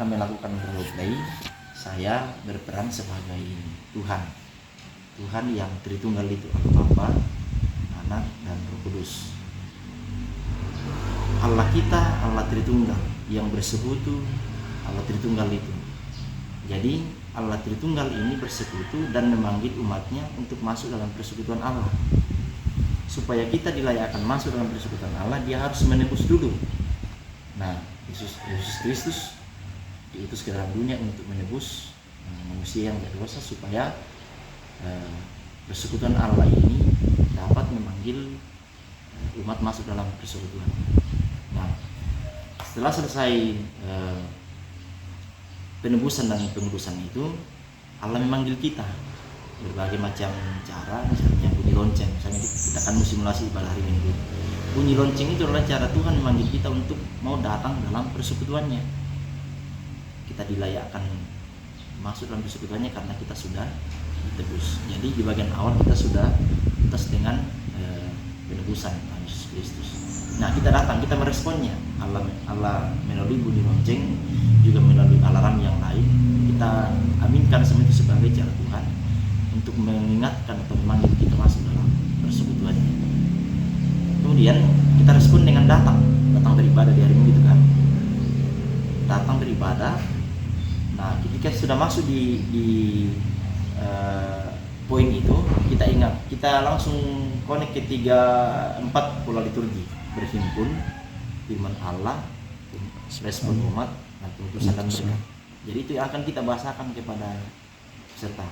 akan melakukan role play. Saya berperan sebagai Tuhan yang Tritunggal itu, Bapa, Anak, dan Roh Kudus. Allah kita, Allah Tritunggal yang bersekutu, Allah Tritunggal itu. Jadi Allah Tritunggal ini bersekutu dan memanggil umatnya untuk masuk dalam persekutuan Allah. Supaya kita dilayakkan masuk dalam persekutuan Allah, dia harus menebus dulu. Nah, Yesus Kristus diutus ke dalam dunia untuk menebus manusia yang berdosa supaya persekutuan Allah ini dapat memanggil umat masuk dalam persekutuan. Nah, setelah selesai penebusan dan pengudusan itu, Allah memanggil kita berbagai macam cara, misalnya bunyi lonceng. Misalnya kita akan simulasi pada hari Minggu. Bunyi lonceng itu adalah cara Tuhan memanggil kita untuk mau datang dalam persekutuannya. Kita dilayakkan masuk dalam persekutuannya karena kita sudah ditebus. Jadi di bagian awal kita sudah atas dengan penebusan Yesus Kristus. Nah, kita datang, kita meresponnya. Allah melalui bunyi lonceng, juga melalui alarm yang lain. Kita aminkan semua itu sebagai cara Tuhan untuk mengingatkan atau memanggil kita masuk dalam persekutuannya. Kemudian kita respon dengan datang beribadah di hari Minggu itu kan. Datang beribadah. Nah, ketika sudah masuk di poin itu, kita ingat, kita langsung connect ke 3-4 pola liturgi, berhimpun, firman Allah, respon umat, dan pengudusan dan berkat. Jadi itu yang akan kita bahasakan kepada peserta.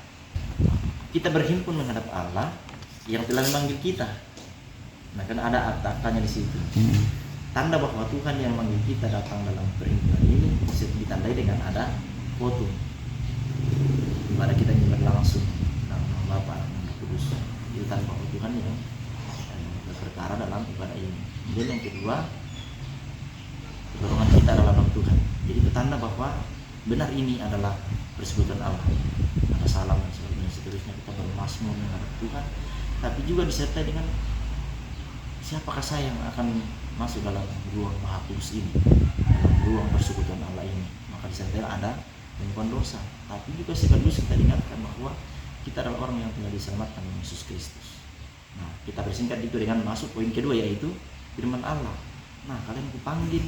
Kita berhimpun menghadap Allah yang telah memanggil kita. Nah, kan ada aktanya di situ. Tanda bahwa Tuhan yang memanggil kita datang dalam perhimpunan ini bisa ditandai dengan ada foto. Ibadah kita ini berlangsung dalam nama Bapa dan Roh Kudus. Itu tanda bahwa Tuhan yang berperkara dalam ibadah ini. Kemudian yang kedua, pertolongan kita dalam nama Tuhan. Jadi itu tanda bahwa benar ini adalah persekutuan Allah. Ada salam dan seterusnya, kita bermazmur menghadap Tuhan, tapi juga disertai dengan siapakah saya yang akan masuk dalam ruang Maha Kudus ini, dalam ruang persekutuan Allah ini. Maka disertai ada pengakuan dosa, tapi juga sekaligus kita ingatkan bahwa kita adalah orang yang tinggal diselamatkan oleh Yesus Kristus. Nah, kita bersingkat itu dengan masuk poin kedua, yaitu firman Allah. Nah, kalian kupanggil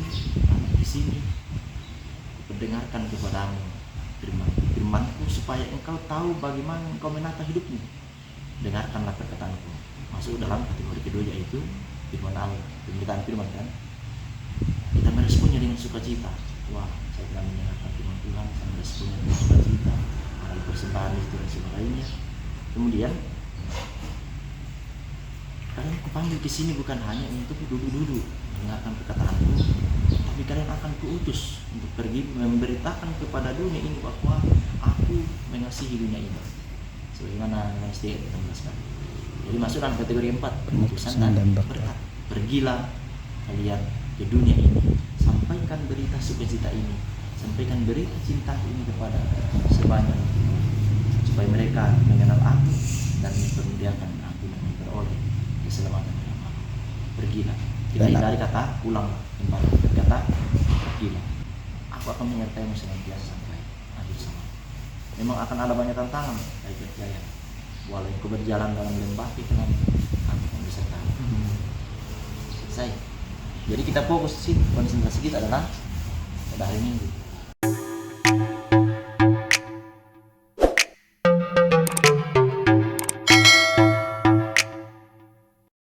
di sini, kudengarkan kepadamu firmanku supaya engkau tahu bagaimana engkau menata hidupmu. Dengarkanlah perkataanku. Masuk dalam kategori kedua, yaitu firman Allah, pemberitaan firman kan. Kita meresponnya dengan sukacita. Wah, saya telah mendengarkan firman Tuhan, saya meresponnya dengan sukacita. Ada persembahan itu dan sebagainya. Kemudian kalian kupanggil ke sini bukan hanya untuk duduk-duduk mendengarkan perkataanku, tapi kalian akan kuutus untuk pergi memberitakan kepada dunia ini bahwa aku mengasihi dunia ini. Sebagaimana Mesti kita jelaskan. Jadi masuk dalam kategori 4, pengutusan dan berkat. Pergilah kalian ke dunia ini, sampaikan berita sukacita ini, sampaikan berita cinta ini kepada sebanyak, supaya mereka mengenal aku dan mempermuliakan aku dan memperoleh keselamatan dalam aku. Pergilah. Kita hindari kata ulanglah, kembali berkata pergilah. Aku akan menyertaimu senantiasa sampai akhir zaman. Memang akan ada banyak tantangan, baik percaya. Walau engkau berjalan dalam lembah pikiran, aku akan besertamu. Selesai. Jadi kita fokus sih, konsentrasi kita adalah pada hari Minggu.